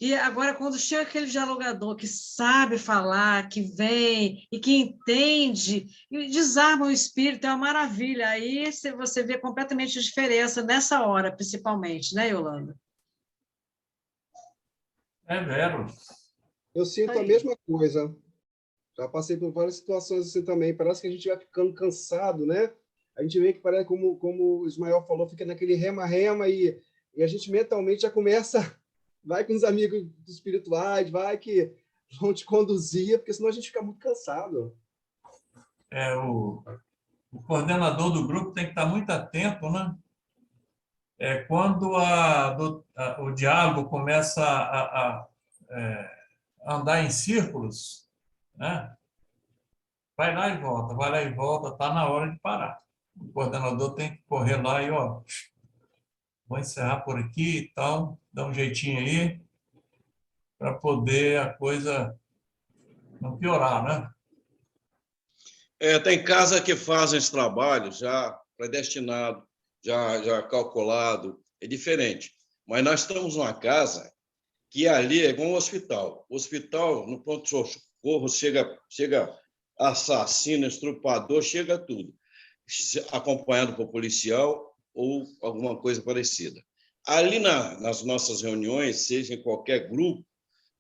E agora, quando chega aquele dialogador que sabe falar, que vem e que entende, e desarma o espírito, é uma maravilha, aí você vê completamente a diferença nessa hora, principalmente, né, Yolanda? É vero. Eu sinto a mesma coisa. Já passei por várias situações assim também. Parece que a gente vai ficando cansado, né? A gente vê que parece, como o Ismael falou, fica naquele rema-rema e a gente mentalmente já começa, vai com os amigos espirituais, vai que vão te conduzir, porque senão a gente fica muito cansado. O coordenador do grupo tem que estar muito atento, né? Quando o diálogo começa a andar em círculos, né? Vai lá e volta, está na hora de parar. O coordenador tem que correr lá e, vou encerrar por aqui e tal, dá um jeitinho aí, para poder a coisa não piorar, né? Tem casa que fazem esse trabalho já predestinado, já calculado, é diferente. Mas nós estamos numa casa que ali é igual um hospital. O hospital, no pronto-socorro, chega assassino, estrupador, chega tudo, acompanhado por policial ou alguma coisa parecida. Ali nas nossas reuniões, seja em qualquer grupo,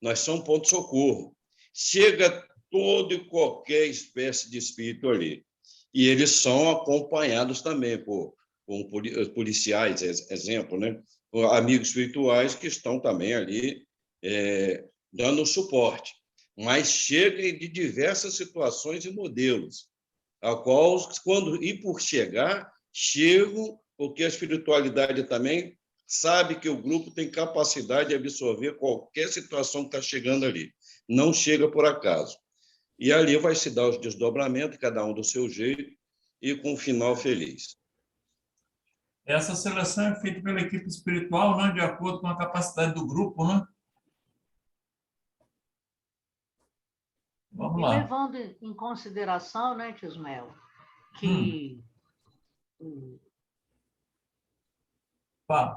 nós somos ponto-socorro. Chega toda e qualquer espécie de espírito ali. E eles são acompanhados também por com policiais, exemplo, né? Amigos espirituais que estão também ali dando suporte, mas chega de diversas situações e modelos, a qual, por chegar, chegam porque a espiritualidade também sabe que o grupo tem capacidade de absorver qualquer situação que está chegando ali. Não chega por acaso. E ali vai se dar os desdobramentos, cada um do seu jeito, e com um final feliz. Essa seleção é feita pela equipe espiritual, né, de acordo com a capacidade do grupo, né? Vamos lá. Levando em consideração, né, tio Ismael, que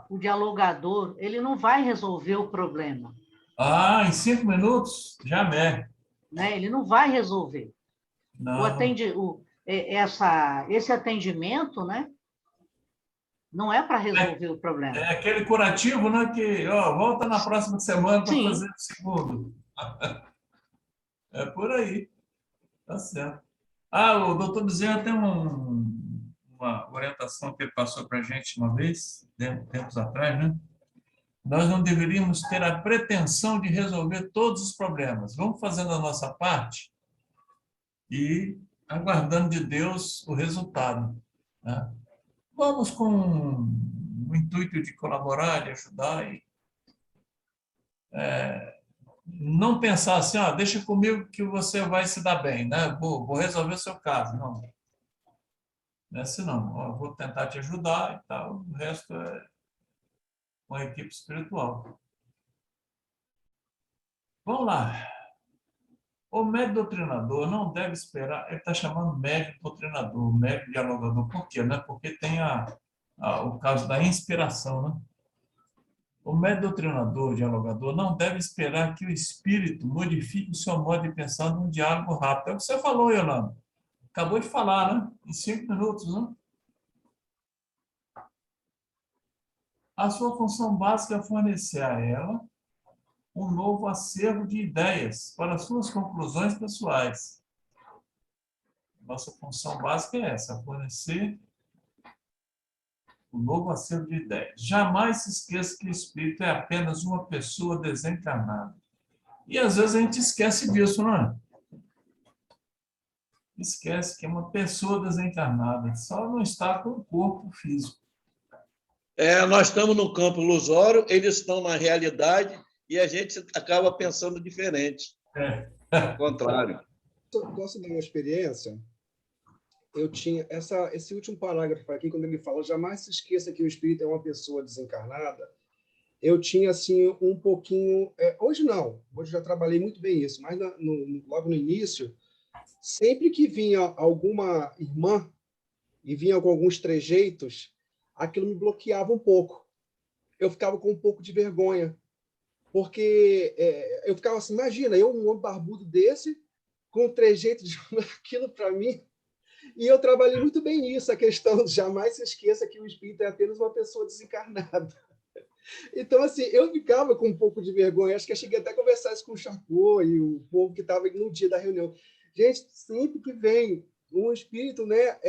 o dialogador, ele não vai resolver o problema. Em 5 minutos, já é. Né? Ele não vai resolver. Não. Esse atendimento, né, não é para resolver o problema. É aquele curativo, né, que volta na próxima semana para fazer o segundo. É por aí. Tá certo. O doutor Bezerra tem uma orientação que ele passou para a gente uma vez, tempos atrás, né? Nós não deveríamos ter a pretensão de resolver todos os problemas. Vamos fazendo a nossa parte e aguardando de Deus o resultado. Né? Vamos com o intuito de colaborar, de ajudar e não pensar assim, deixa comigo que você vai se dar bem, né? Vou resolver o seu caso. Não. Não é assim, não. Vou tentar te ajudar e tal. O resto é com a equipe espiritual. Vamos lá. O médico doutrinador não deve esperar... Ele está chamando médico doutrinador, médico dialogador. Por quê? Né? Porque tem o caso da inspiração, né? O médico doutrinador, dialogador, não deve esperar que o espírito modifique o seu modo de pensar num diálogo rápido. É o que você falou, Yolanda. Acabou de falar, né? Em 5 minutos, né? A sua função básica é fornecer a ela um novo acervo de ideias para suas conclusões pessoais. Nossa função básica é essa, fornecer um novo acervo de ideias. Jamais se esqueça que o espírito é apenas uma pessoa desencarnada. E às vezes a gente esquece disso, não é? Esquece que é uma pessoa desencarnada, só não está com o corpo físico. Nós estamos no campo ilusório, eles estão na realidade e a gente acaba pensando diferente. Ao contrário. Posso dar uma experiência? Eu tinha esse último parágrafo aqui, quando ele fala jamais se esqueça que o espírito é uma pessoa desencarnada. Eu tinha assim um pouquinho... hoje não, hoje já trabalhei muito bem isso, mas logo no início, sempre que vinha alguma irmã e vinha com alguns trejeitos, aquilo me bloqueava um pouco. Eu ficava com um pouco de vergonha, porque eu ficava assim, imagina, um homem barbudo desse, com um trejeito de aquilo para mim, e eu trabalhei muito bem nisso, a questão de jamais se esqueça que o espírito é apenas uma pessoa desencarnada. Então, assim, eu ficava com um pouco de vergonha, acho que eu cheguei até a conversar isso com o Charcot e o povo que estava no dia da reunião. Gente, sempre que vem um espírito, né,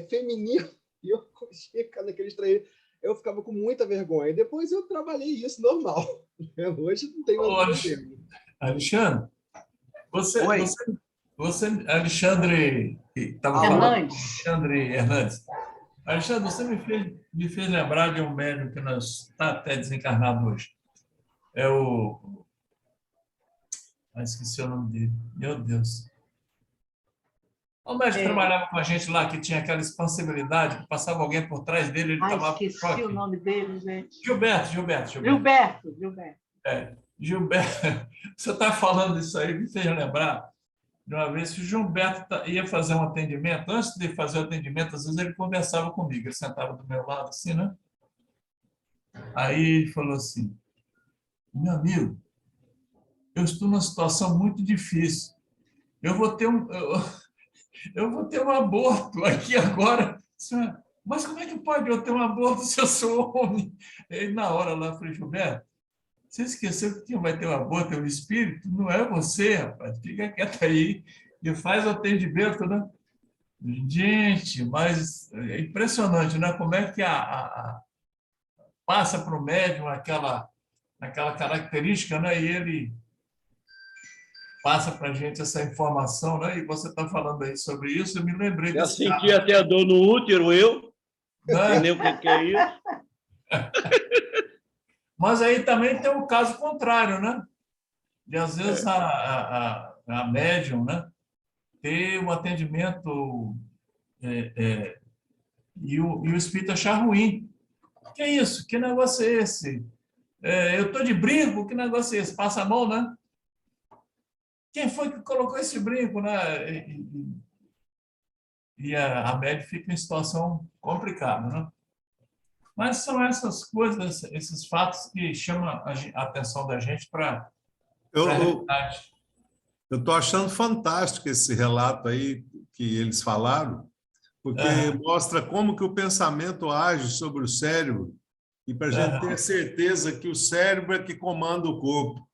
feminino, e eu chego naqueles trejeitos, eu ficava com muita vergonha. Depois eu trabalhei isso normal. Hoje não tem mais problema. Alexandre, você Alexandre, estava falando, Alexandre Hernandes. Alexandre, você me fez lembrar de um médium que está até desencarnado hoje. É o... esqueci o nome dele. Meu Deus. O médico trabalhava com a gente lá, que tinha aquela expansibilidade, que passava alguém por trás dele, ele tomava esqueci choque. O nome dele, gente. Gilberto. Gilberto. Você está falando isso aí, me fez lembrar de uma vez que o Gilberto ia fazer um atendimento. Antes de fazer o atendimento, às vezes ele conversava comigo, ele sentava do meu lado assim, né? Aí ele falou assim, meu amigo, eu estou numa situação muito difícil. Eu vou ter um aborto aqui agora. Mas como é que pode eu ter um aborto se eu sou homem? E na hora lá, eu falei, Gilberto, você esqueceu que quem vai ter um aborto é o espírito? Não é você, rapaz. Fica quieto aí e faz o atendimento, né? Gente, mas é impressionante, né? Como é que passa para o médium aquela característica, né? E ele passa para a gente essa informação, né? E você está falando aí sobre isso, eu me lembrei Já desse senti caso, até a dor no útero, eu. né? Entendeu o que é isso? Mas aí também tem um caso contrário, né? De, às vezes, a médium, né? Ter um atendimento e o espírito achar ruim. Que é isso? Que negócio é esse? Eu estou de brinco? Que negócio é esse? Passa a mão, né? Quem foi que colocou esse brinco, né? E a médium fica em situação complicada, né? Mas são essas coisas, esses fatos que chamam a atenção da gente para a realidade. Eu estou achando fantástico esse relato aí que eles falaram, porque mostra como que o pensamento age sobre o cérebro e para a gente ter certeza que o cérebro é que comanda o corpo.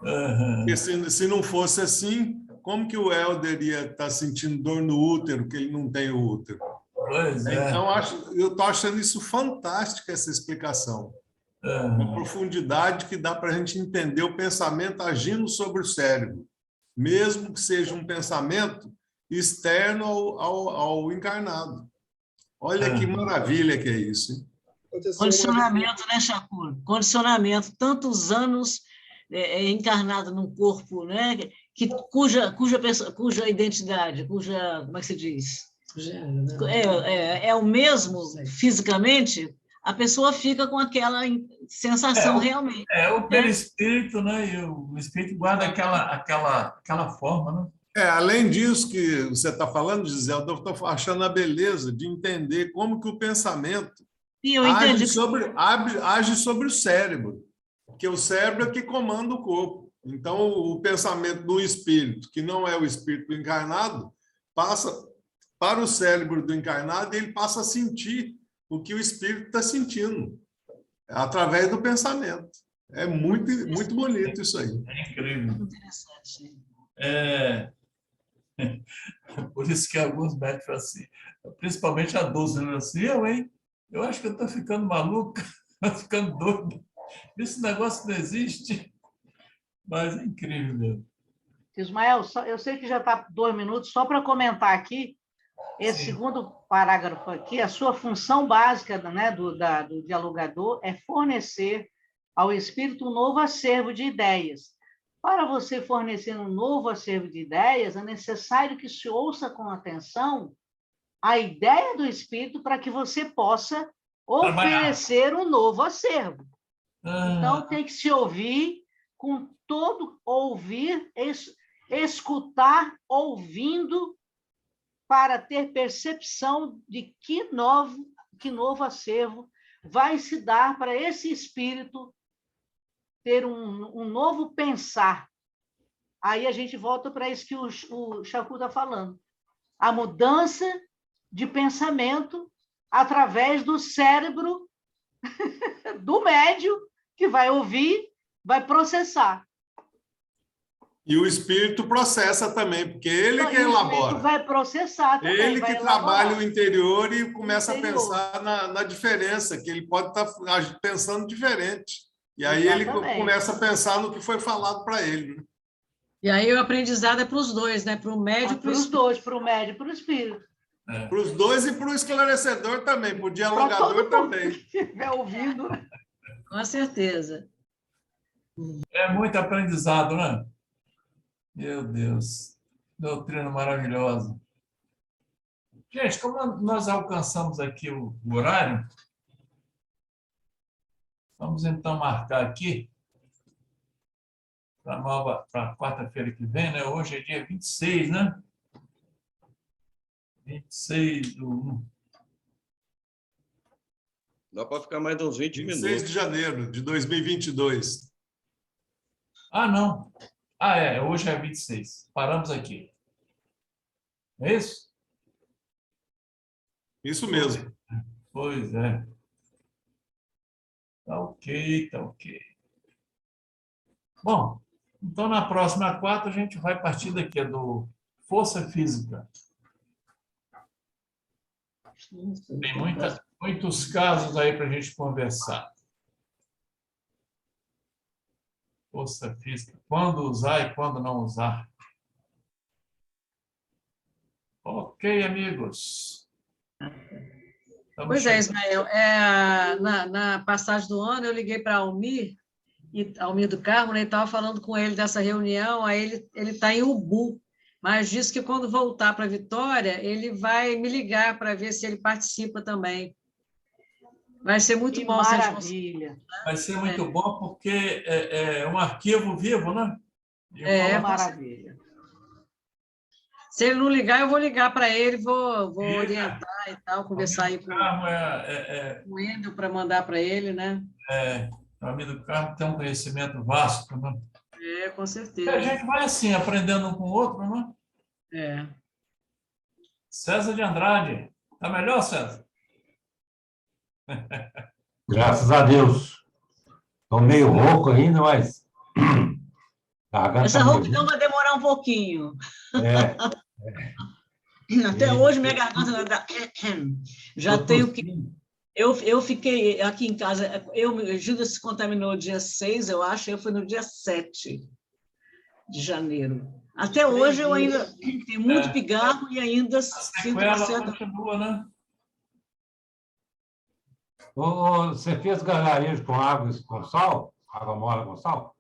Porque se não fosse assim, como que o Helder ia estar sentindo dor no útero, que ele não tem o útero? Pois é. Então, eu estou achando isso fantástico, essa explicação. Uma profundidade que dá para a gente entender o pensamento agindo sobre o cérebro, mesmo que seja um pensamento externo ao encarnado. Olha que maravilha que é isso, hein? Condicionamento, né, Chacur? Condicionamento. Tantos anos encarnado num corpo, né, cuja identidade, como é que se diz? É o mesmo fisicamente, a pessoa fica com aquela sensação realmente. O perispírito, né? E o espírito guarda aquela forma, né? Além disso que você está falando, Gisela, eu estou achando a beleza de entender como que o pensamento age sobre o cérebro, porque o cérebro é que comanda o corpo. Então, o pensamento do espírito, que não é o espírito encarnado, passa para o cérebro do encarnado e ele passa a sentir o que o espírito está sentindo, através do pensamento. É muito, muito bonito isso aí. É incrível. Muito interessante. Por isso que alguns médicos falam assim, principalmente a Dulce, assim, eu acho que eu estou ficando maluca, estou ficando doido. Esse negócio não existe, mas é incrível mesmo. Ismael, eu sei que já está 2 minutos, só para comentar aqui, esse segundo parágrafo aqui, a sua função básica, né, do dialogador é fornecer ao espírito um novo acervo de ideias. Para você fornecer um novo acervo de ideias, é necessário que se ouça com atenção a ideia do espírito para que você possa oferecer um novo acervo. Então, tem que se ouvir com todo ouvir, escutar, ouvindo, para ter percepção de que novo acervo vai se dar para esse espírito ter um novo pensar. Aí a gente volta para isso que o Chacur está falando. A mudança de pensamento através do cérebro do médium, que vai ouvir, vai processar. E o espírito processa também, porque ele que elabora. O espírito vai processar também. Ele que trabalha o interior e começa a pensar na diferença, que ele pode estar pensando diferente. E aí ele começa a pensar no que foi falado para ele. E aí o aprendizado é para os dois, né? Para o médium e para os dois, para o médium e para o espírito. Para os dois e para o esclarecedor também, para o dialogador também. Que estiver ouvindo. Com certeza. É muito aprendizado, né? Meu Deus, doutrina maravilhosa. Gente, como nós alcançamos aqui o horário, vamos então marcar aqui para quarta-feira que vem, né? Hoje é dia 26, né? 26/1. Dá para ficar mais uns 20 minutos. 26 de janeiro de 2022. Não. Hoje é 26. Paramos aqui. É isso? Isso mesmo. Pois é. Tá ok. Bom, então na próxima quarta a gente vai partir daqui do Força Física. Tem muitos casos aí para a gente conversar. Força física, quando usar e quando não usar. Ok, amigos. Pois é, Ismael. Na passagem do ano, eu liguei para Almir do Carmo, né, e estava falando com ele dessa reunião, aí ele está em Ubu, mas disse que quando voltar para Vitória, ele vai me ligar para ver se ele participa também. Vai ser muito bom. Maravilha. Vai ser muito bom, porque é um arquivo vivo, né? Maravilha. Se ele não ligar, eu vou ligar para ele, vou orientar e tal, conversar aí com o Wendel para mandar para ele, né? O amigo do Carmo tem um conhecimento vasto, né? Com certeza. E a gente vai assim, aprendendo um com o outro, né? César de Andrade. Tá melhor, César? Graças a Deus. Estou meio rouco ainda, mas... Essa rouquidão vai demorar um pouquinho. Até hoje, minha garganta já tenho que... Eu fiquei aqui em casa, Júlia se contaminou dia 6, eu acho, eu fui no dia 7 de janeiro. Até hoje eu ainda tenho muito pigarro e ainda sinto uma certa... continua, né? Você fez gargarejo com água com sal? Água morna com sal?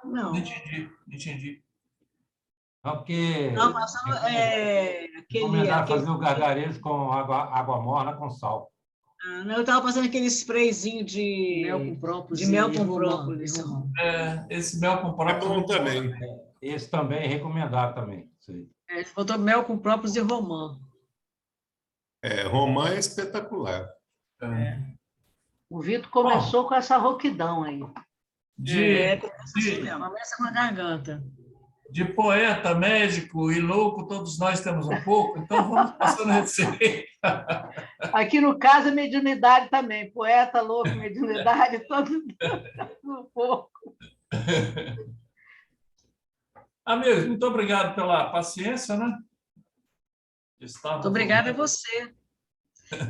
Não. Entendi. Não, porque... Não, mas fazer o gargarejo com água morna com sal. Eu estava passando aquele sprayzinho de mel com própolis. Esse mel com própolis é bom também. Esse também é recomendado também. Ele botou mel com própolis e romã. Romã é espetacular. O Vitor começou com essa rouquidão aí. Começa com a garganta. De poeta, médico e louco, todos nós temos um pouco, então vamos passando a receita. Aqui no caso é mediunidade também. Poeta, louco, mediunidade, todos um pouco. Amigos, muito obrigado pela paciência, né? Muito obrigada a você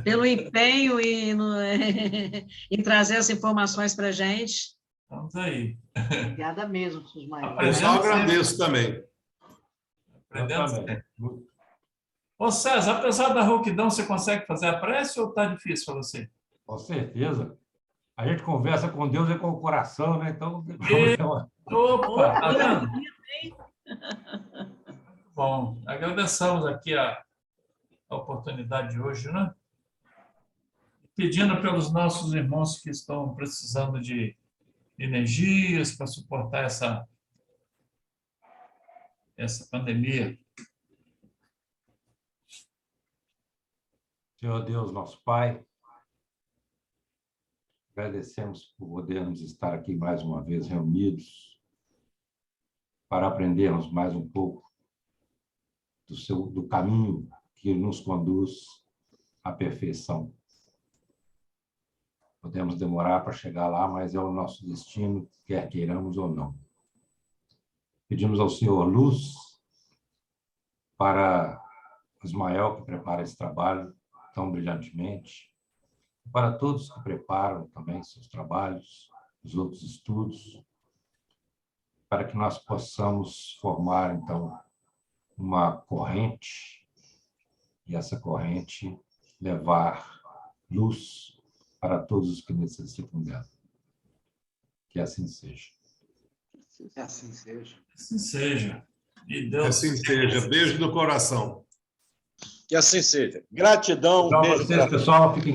pelo empenho em trazer essas informações para a gente. Estamos aí. Obrigada mesmo, Ismael. Eu só agradeço também. Ô, César, apesar da rouquidão, você consegue fazer a prece ou está difícil para você? Com certeza. A gente conversa com Deus e com o coração, né? Então... Opa, tá vendo? Bom, agradecemos aqui a oportunidade de hoje, né? Pedindo pelos nossos irmãos que estão precisando de energias para suportar essa pandemia. Senhor Deus, nosso Pai, agradecemos por podermos estar aqui mais uma vez reunidos para aprendermos mais um pouco do caminho que nos conduz à perfeição. Podemos demorar para chegar lá, mas é o nosso destino, quer queiramos ou não. Pedimos ao Senhor luz para Ismael, que prepara esse trabalho tão brilhantemente, para todos que preparam também seus trabalhos, os outros estudos, para que nós possamos formar, então, uma corrente, e essa corrente levar luz para todos os que necessitam dela. Que assim seja. Que assim seja. Assim seja. E Deus... Assim seja. Beijo do coração. Que assim seja. Gratidão. Então, beijo vocês, pessoal, fiquem